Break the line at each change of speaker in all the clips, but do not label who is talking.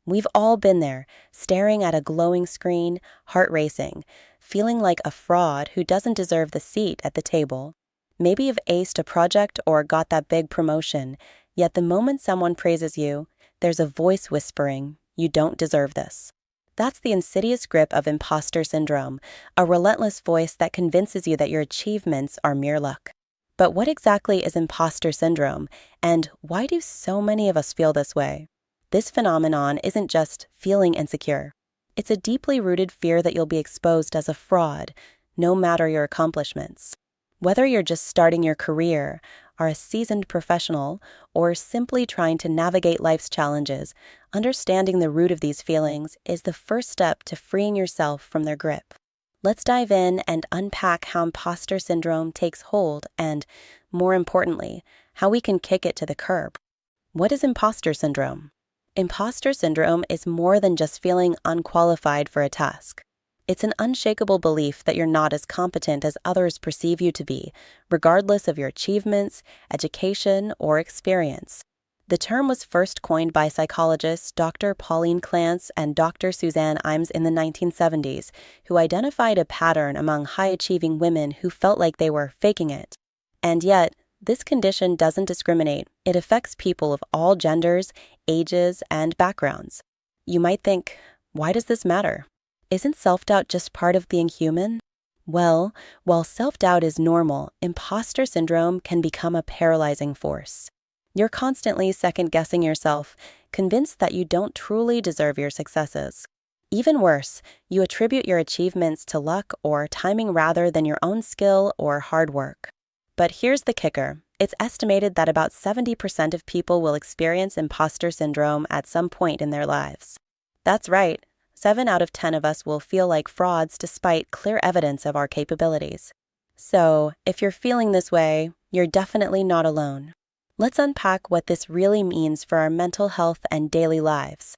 We've all been there, staring at a glowing screen, heart racing, feeling like a fraud who doesn't deserve the seat at the table. Maybe you've aced a project or got that big promotion, yet the moment someone praises you, there's a voice whispering, "You don't deserve this." That's the insidious grip of imposter syndrome, a relentless voice that convinces you that your achievements are mere luck. But what exactly is imposter syndrome, and why do so many of us feel this way? This phenomenon isn't just feeling insecure. It's a deeply rooted fear that you'll be exposed as a fraud, no matter your accomplishments. Whether you're just starting your career, are a seasoned professional, or simply trying to navigate life's challenges, understanding the root of these feelings is the first step to freeing yourself from their grip. Let's dive in and unpack how imposter syndrome takes hold and, more importantly, how we can kick it to the curb. What is imposter syndrome? Imposter syndrome is more than just feeling unqualified for a task. It's an unshakable belief that you're not as competent as others perceive you to be, regardless of your achievements, education, or experience. The term was first coined by psychologists Dr. Pauline Clance and Dr. Suzanne Imes in the 1970s, who identified a pattern among high-achieving women who felt like they were faking it. And yet, this condition doesn't discriminate. It affects people of all genders, ages, and backgrounds. You might think, why does this matter? Isn't self-doubt just part of being human? Well, while self-doubt is normal, imposter syndrome can become a paralyzing force. You're constantly second-guessing yourself, convinced that you don't truly deserve your successes. Even worse, you attribute your achievements to luck or timing rather than your own skill or hard work. But here's the kicker. It's estimated that about 70% of people will experience imposter syndrome at some point in their lives. That's right, 7 out of 10 of us will feel like frauds despite clear evidence of our capabilities. So, if you're feeling this way, you're definitely not alone. Let's unpack what this really means for our mental health and daily lives.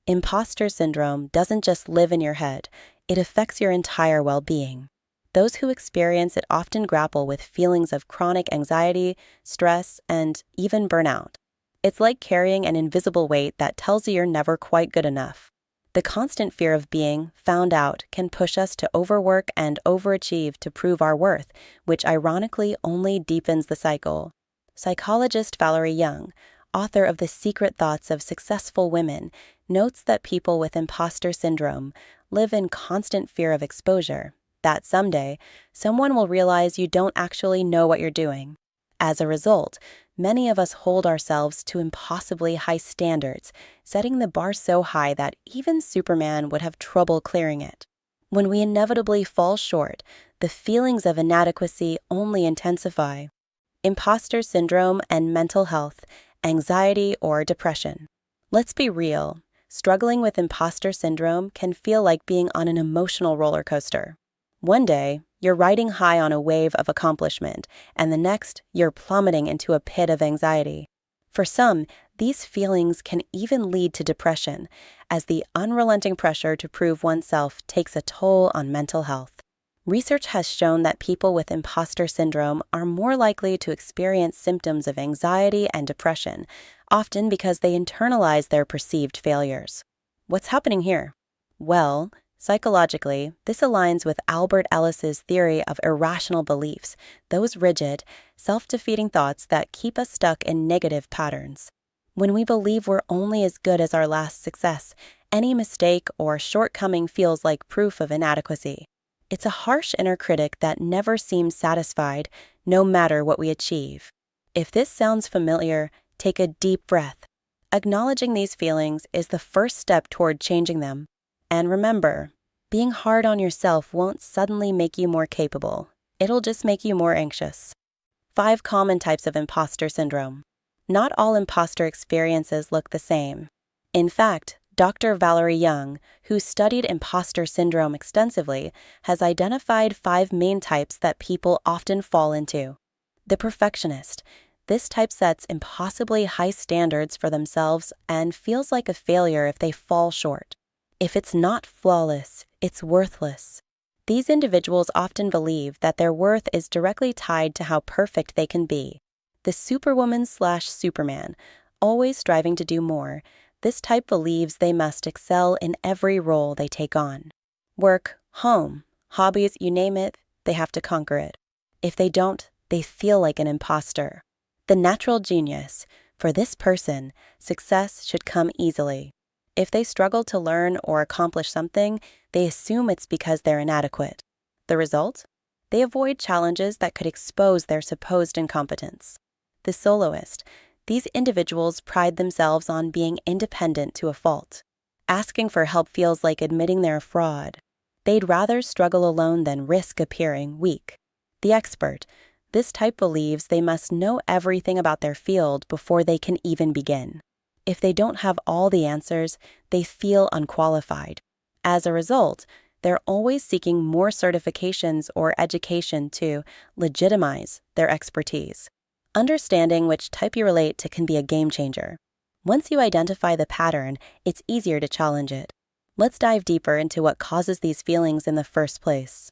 Imposter syndrome doesn't just live in your head, it affects your entire well-being. Those who experience it often grapple with feelings of chronic anxiety, stress, and even burnout. It's like carrying an invisible weight that tells you you're never quite good enough. The constant fear of being found out can push us to overwork and overachieve to prove our worth, which ironically only deepens the cycle. Psychologist Valerie Young, author of The Secret Thoughts of Successful Women, notes that people with imposter syndrome live in constant fear of exposure, that someday someone will realize you don't actually know what you're doing. As a result, many of us hold ourselves to impossibly high standards, setting the bar so high that even Superman would have trouble clearing it. When we inevitably fall short, the feelings of inadequacy only intensify. Imposter syndrome and mental health, anxiety or depression. Let's be real, struggling with imposter syndrome can feel like being on an emotional roller coaster. One day, you're riding high on a wave of accomplishment, and the next, you're plummeting into a pit of anxiety. For some, these feelings can even lead to depression, as the unrelenting pressure to prove oneself takes a toll on mental health. Research has shown that people with imposter syndrome are more likely to experience symptoms of anxiety and depression, often because they internalize their perceived failures. What's happening here? Well, psychologically, this aligns with Albert Ellis's theory of irrational beliefs, those rigid, self-defeating thoughts that keep us stuck in negative patterns. When we believe we're only as good as our last success, any mistake or shortcoming feels like proof of inadequacy. It's a harsh inner critic that never seems satisfied, no matter what we achieve. If this sounds familiar, take a deep breath. Acknowledging these feelings is the first step toward changing them. And remember, being hard on yourself won't suddenly make you more capable. It'll just make you more anxious. 5 common types of imposter syndrome. Not all imposter experiences look the same. In fact, Dr. Valerie Young, who studied imposter syndrome extensively, has identified 5 main types that people often fall into. The perfectionist. This type sets impossibly high standards for themselves and feels like a failure if they fall short. If it's not flawless, it's worthless. These individuals often believe that their worth is directly tied to how perfect they can be. The superwoman/Superman, always striving to do more. This type believes they must excel in every role they take on. Work, home, hobbies, you name it, they have to conquer it. If they don't, they feel like an imposter. The natural genius. For this person, success should come easily. If they struggle to learn or accomplish something, they assume it's because they're inadequate. The result? They avoid challenges that could expose their supposed incompetence. The soloist. These individuals pride themselves on being independent to a fault. Asking for help feels like admitting they're a fraud. They'd rather struggle alone than risk appearing weak. The expert. This type believes they must know everything about their field before they can even begin. If they don't have all the answers, they feel unqualified. As a result, they're always seeking more certifications or education to legitimize their expertise. Understanding which type you relate to can be a game changer. Once you identify the pattern, it's easier to challenge it. Let's dive deeper into what causes these feelings in the first place.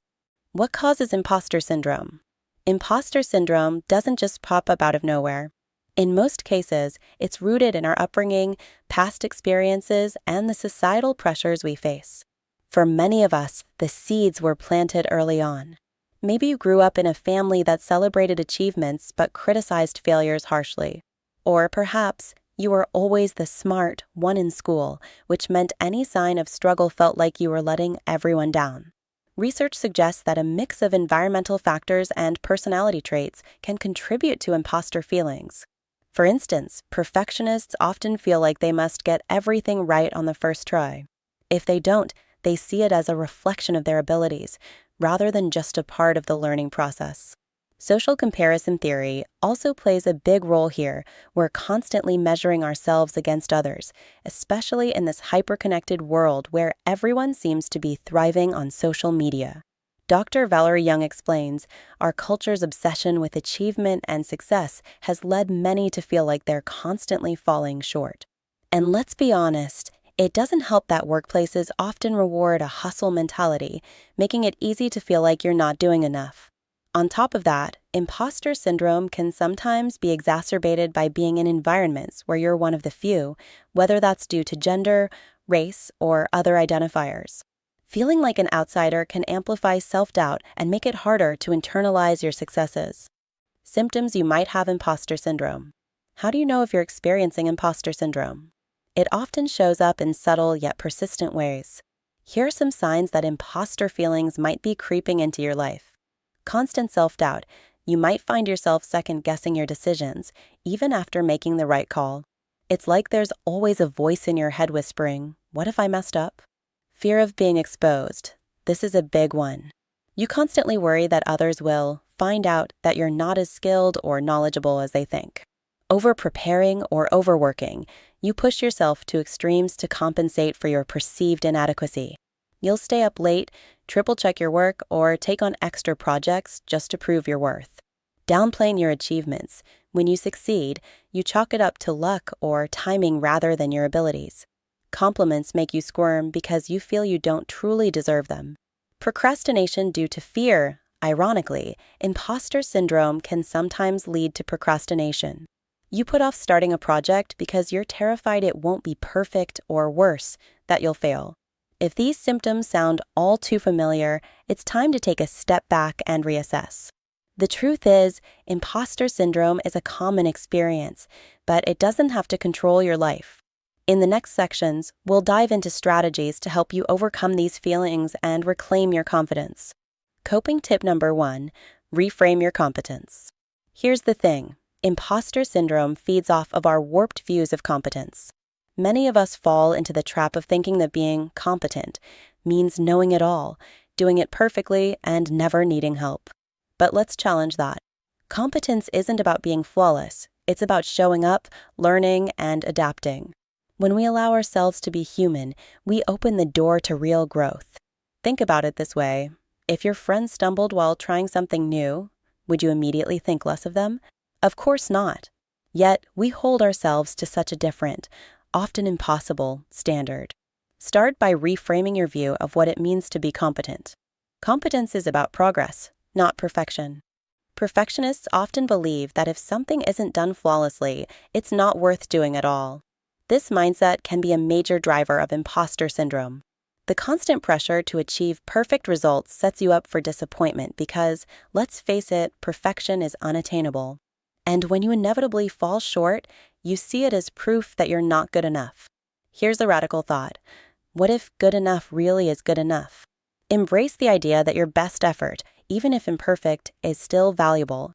What causes imposter syndrome? Imposter syndrome doesn't just pop up out of nowhere. In most cases, it's rooted in our upbringing, past experiences, and the societal pressures we face. For many of us, the seeds were planted early on. Maybe you grew up in a family that celebrated achievements but criticized failures harshly. Or perhaps you were always the smart one in school, which meant any sign of struggle felt like you were letting everyone down. Research suggests that a mix of environmental factors and personality traits can contribute to imposter feelings. For instance, perfectionists often feel like they must get everything right on the first try. If they don't, they see it as a reflection of their abilities, rather than just a part of the learning process. Social comparison theory also plays a big role here. We're constantly measuring ourselves against others, especially in this hyper-connected world where everyone seems to be thriving on social media. Dr. Valerie Young explains, our culture's obsession with achievement and success has led many to feel like they're constantly falling short. And let's be honest, it doesn't help that workplaces often reward a hustle mentality, making it easy to feel like you're not doing enough. On top of that, imposter syndrome can sometimes be exacerbated by being in environments where you're one of the few, whether that's due to gender, race, or other identifiers. Feeling like an outsider can amplify self-doubt and make it harder to internalize your successes. Symptoms you might have imposter syndrome. How do you know if you're experiencing imposter syndrome? It often shows up in subtle yet persistent ways. Here are some signs that imposter feelings might be creeping into your life. Constant self-doubt. You might find yourself second-guessing your decisions, even after making the right call. It's like there's always a voice in your head whispering, "What if I messed up?" Fear of being exposed. This is a big one. You constantly worry that others will find out that you're not as skilled or knowledgeable as they think. Over-preparing or overworking. You push yourself to extremes to compensate for your perceived inadequacy. You'll stay up late, triple-check your work, or take on extra projects just to prove your worth. Downplaying your achievements. When you succeed, you chalk it up to luck or timing rather than your abilities. Compliments make you squirm because you feel you don't truly deserve them. Procrastination due to fear. Ironically, imposter syndrome can sometimes lead to procrastination. You put off starting a project because you're terrified it won't be perfect, or worse, that you'll fail. If these symptoms sound all too familiar, it's time to take a step back and reassess. The truth is, imposter syndrome is a common experience, but it doesn't have to control your life. In the next sections, we'll dive into strategies to help you overcome these feelings and reclaim your confidence. Coping tip number 1, reframe your competence. Here's the thing. Imposter syndrome feeds off of our warped views of competence. Many of us fall into the trap of thinking that being competent means knowing it all, doing it perfectly, and never needing help. But let's challenge that. Competence isn't about being flawless. It's about showing up, learning, and adapting. When we allow ourselves to be human, we open the door to real growth. Think about it this way. If your friend stumbled while trying something new, would you immediately think less of them? Of course not. Yet, we hold ourselves to such a different, often impossible, standard. Start by reframing your view of what it means to be competent. Competence is about progress, not perfection. Perfectionists often believe that if something isn't done flawlessly, it's not worth doing at all. This mindset can be a major driver of imposter syndrome. The constant pressure to achieve perfect results sets you up for disappointment because, let's face it, perfection is unattainable. And when you inevitably fall short, you see it as proof that you're not good enough. Here's a radical thought. What if good enough really is good enough? Embrace the idea that your best effort, even if imperfect, is still valuable.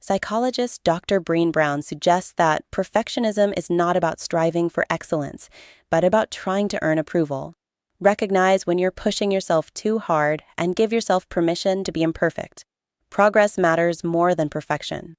Psychologist Dr. Brené Brown suggests that perfectionism is not about striving for excellence, but about trying to earn approval. Recognize when you're pushing yourself too hard and give yourself permission to be imperfect. Progress matters more than perfection.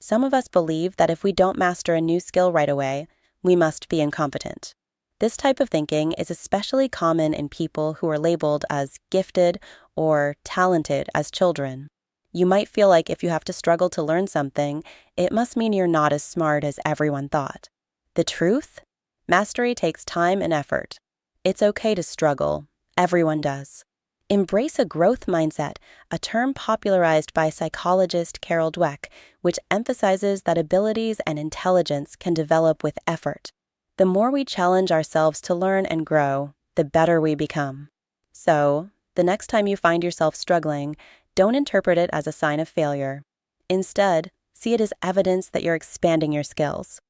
Some of us believe that if we don't master a new skill right away, we must be incompetent. This type of thinking is especially common in people who are labeled as gifted or talented as children. You might feel like if you have to struggle to learn something, it must mean you're not as smart as everyone thought. The truth? Mastery takes time and effort. It's okay to struggle. Everyone does. Embrace a growth mindset, a term popularized by psychologist Carol Dweck, which emphasizes that abilities and intelligence can develop with effort. The more we challenge ourselves to learn and grow, the better we become. So, the next time you find yourself struggling, don't interpret it as a sign of failure. Instead, see it as evidence that you're expanding your skills.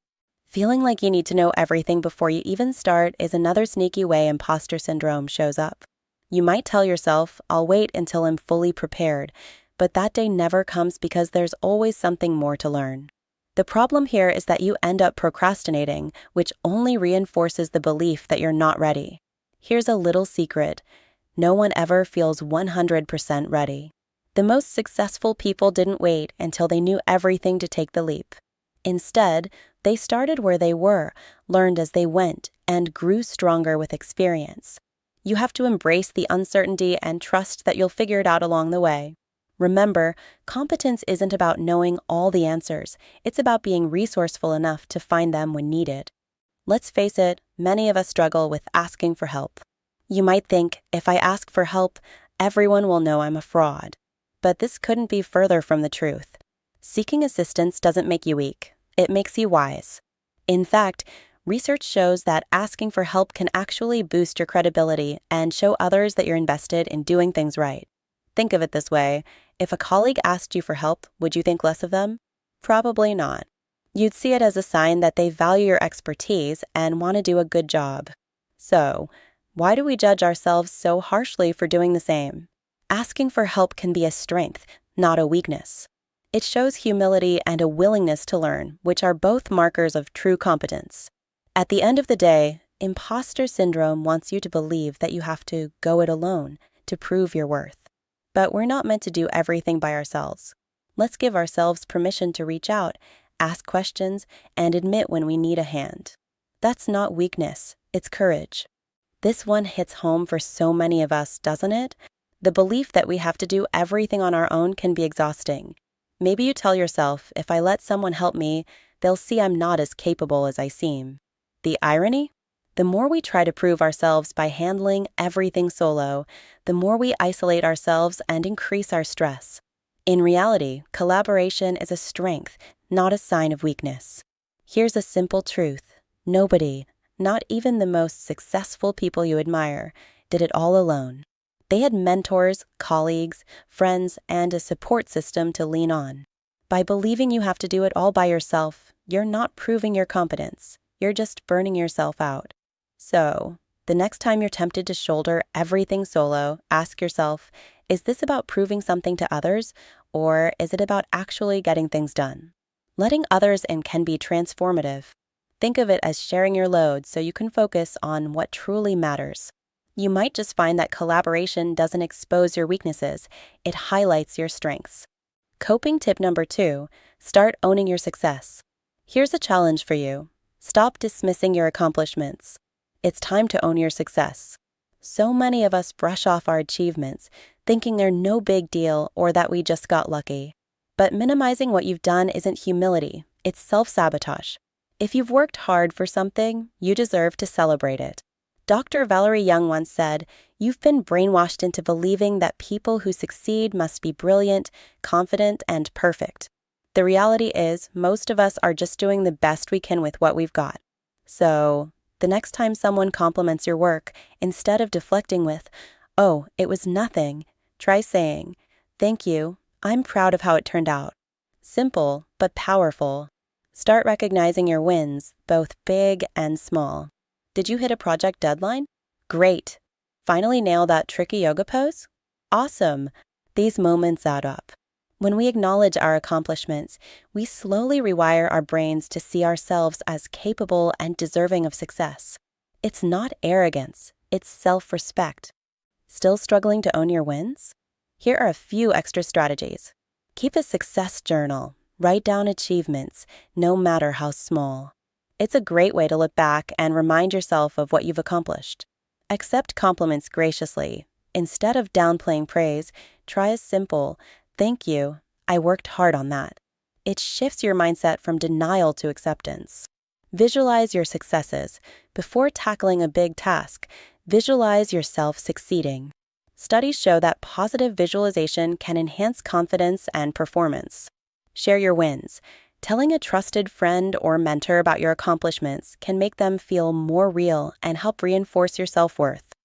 Feeling like you need to know everything before you even start is another sneaky way imposter syndrome shows up. You might tell yourself, I'll wait until I'm fully prepared, but that day never comes because there's always something more to learn. The problem here is that you end up procrastinating, which only reinforces the belief that you're not ready. Here's a little secret. No one ever feels 100% ready. The most successful people didn't wait until they knew everything to take the leap. Instead, they started where they were, learned as they went, and grew stronger with experience. You have to embrace the uncertainty and trust that you'll figure it out along the way. Remember, competence isn't about knowing all the answers. It's about being resourceful enough to find them when needed. Let's face it, many of us struggle with asking for help. You might think, if I ask for help, everyone will know I'm a fraud. But this couldn't be further from the truth. Seeking assistance doesn't make you weak. It makes you wise. In fact, research shows that asking for help can actually boost your credibility and show others that you're invested in doing things right. Think of it this way. If a colleague asked you for help, would you think less of them? Probably not. You'd see it as a sign that they value your expertise and want to do a good job. So, why do we judge ourselves so harshly for doing the same? Asking for help can be a strength, not a weakness. It shows humility and a willingness to learn, which are both markers of true competence. At the end of the day, imposter syndrome wants you to believe that you have to go it alone to prove your worth. But we're not meant to do everything by ourselves. Let's give ourselves permission to reach out, ask questions, and admit when we need a hand. That's not weakness, it's courage. This one hits home for so many of us, doesn't it? The belief that we have to do everything on our own can be exhausting. Maybe you tell yourself, if I let someone help me, they'll see I'm not as capable as I seem. The irony? The more we try to prove ourselves by handling everything solo, the more we isolate ourselves and increase our stress. In reality, collaboration is a strength, not a sign of weakness. Here's a simple truth. Nobody, not even the most successful people you admire, did it all alone. They had mentors, colleagues, friends, and a support system to lean on. By believing you have to do it all by yourself, you're not proving your competence. You're just burning yourself out. So, the next time you're tempted to shoulder everything solo, ask yourself, is this about proving something to others, or is it about actually getting things done? Letting others in can be transformative. Think of it as sharing your load so you can focus on what truly matters. You might just find that collaboration doesn't expose your weaknesses, it highlights your strengths. Coping tip number 2, start owning your success. Here's a challenge for you. Stop dismissing your accomplishments. It's time to own your success. So many of us brush off our achievements, thinking they're no big deal or that we just got lucky. But minimizing what you've done isn't humility, it's self-sabotage. If you've worked hard for something, you deserve to celebrate it. Dr. Valerie Young once said, "You've been brainwashed into believing that people who succeed must be brilliant, confident, and perfect. The reality is, most of us are just doing the best we can with what we've got. So, The next time someone compliments your work, instead of deflecting with, "Oh, it was nothing," try saying, "Thank you, I'm proud of how it turned out." Simple, but powerful. Start recognizing your wins, both big and small. Did you hit a project deadline? Great. Finally nail that tricky yoga pose? Awesome. These moments add up. When we acknowledge our accomplishments, we slowly rewire our brains to see ourselves as capable and deserving of success. It's not arrogance, it's self-respect. Still struggling to own your wins? Here are a few extra strategies. Keep a success journal. Write down achievements, no matter how small. It's a great way to look back and remind yourself of what you've accomplished. Accept compliments graciously. Instead of downplaying praise, try a simple, "Thank you, I worked hard on that." It shifts your mindset from denial to acceptance. Visualize your successes. Before tackling a big task, visualize yourself succeeding. Studies show that positive visualization can enhance confidence and performance. Share your wins. Telling a trusted friend or mentor about your accomplishments can make them feel more real and help reinforce your self-worth.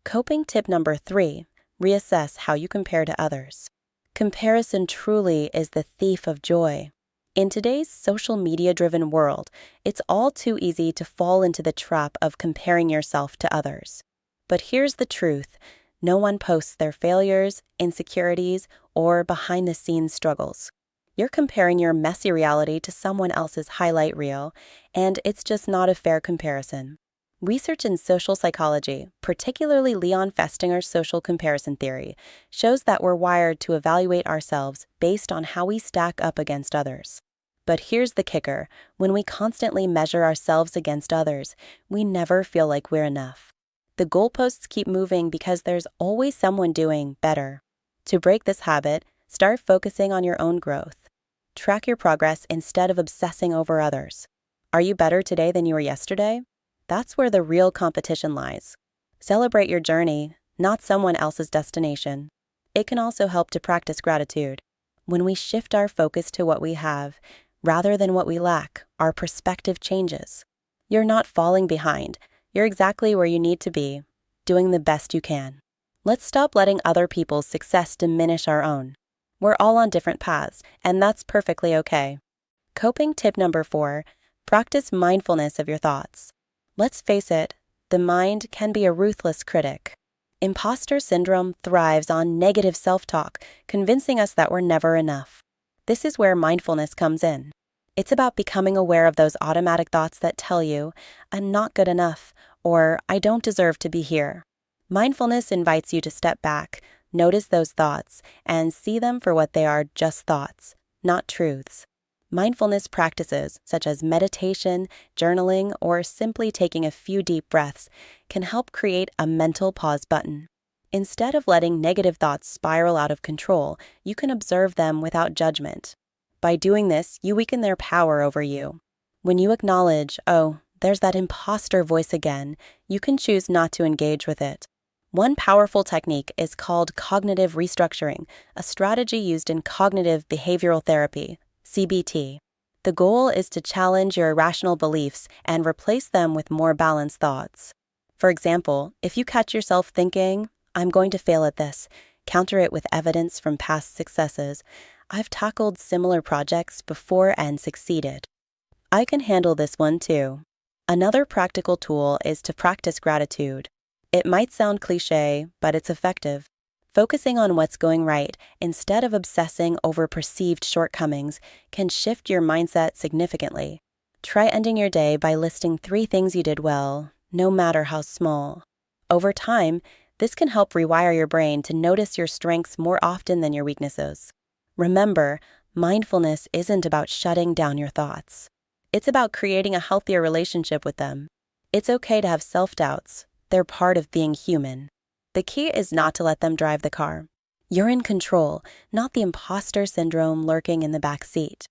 Coping tip number 3, reassess how you compare to others. Comparison truly is the thief of joy. In today's social media-driven world, it's all too easy to fall into the trap of comparing yourself to others. But here's the truth. No one posts their failures, insecurities, or behind-the-scenes struggles. You're comparing your messy reality to someone else's highlight reel, and it's just not a fair comparison. Research in social psychology, particularly Leon Festinger's social comparison theory, shows that we're wired to evaluate ourselves based on how we stack up against others. But here's the kicker. When we constantly measure ourselves against others, we never feel like we're enough. The goalposts keep moving because there's always someone doing better. To break this habit, start focusing on your own growth. Track your progress instead of obsessing over others. Are you better today than you were yesterday? That's where the real competition lies. Celebrate your journey, not someone else's destination. It can also help to practice gratitude. When we shift our focus to what we have, rather than what we lack, our perspective changes. You're not falling behind. You're exactly where you need to be, doing the best you can. Let's stop letting other people's success diminish our own. We're all on different paths, and that's perfectly okay. Coping tip number 4, practice mindfulness of your thoughts. Let's face it, the mind can be a ruthless critic. Imposter syndrome thrives on negative self-talk, convincing us that we're never enough. This is where mindfulness comes in. It's about becoming aware of those automatic thoughts that tell you, "I'm not good enough," or "I don't deserve to be here." Mindfulness invites you to step back, notice those thoughts, and see them for what they are, just thoughts, not truths. Mindfulness practices, such as meditation, journaling, or simply taking a few deep breaths, can help create a mental pause button. Instead of letting negative thoughts spiral out of control, you can observe them without judgment. By doing this, you weaken their power over you. When you acknowledge, "Oh, there's that imposter voice again," you can choose not to engage with it. One powerful technique is called cognitive restructuring, a strategy used in cognitive behavioral therapy, CBT. The goal is to challenge your irrational beliefs and replace them with more balanced thoughts. For example, if you catch yourself thinking, "I'm going to fail at this," counter it with evidence from past successes. "I've tackled similar projects before and succeeded. I can handle this one too." Another practical tool is to practice gratitude. It might sound cliché, but it's effective. Focusing on what's going right instead of obsessing over perceived shortcomings can shift your mindset significantly. Try ending your day by listing 3 things you did well, no matter how small. Over time, this can help rewire your brain to notice your strengths more often than your weaknesses. Remember, mindfulness isn't about shutting down your thoughts. It's about creating a healthier relationship with them. It's okay to have self-doubts. They're part of being human. The key is not to let them drive the car. You're in control, not the imposter syndrome lurking in the back seat.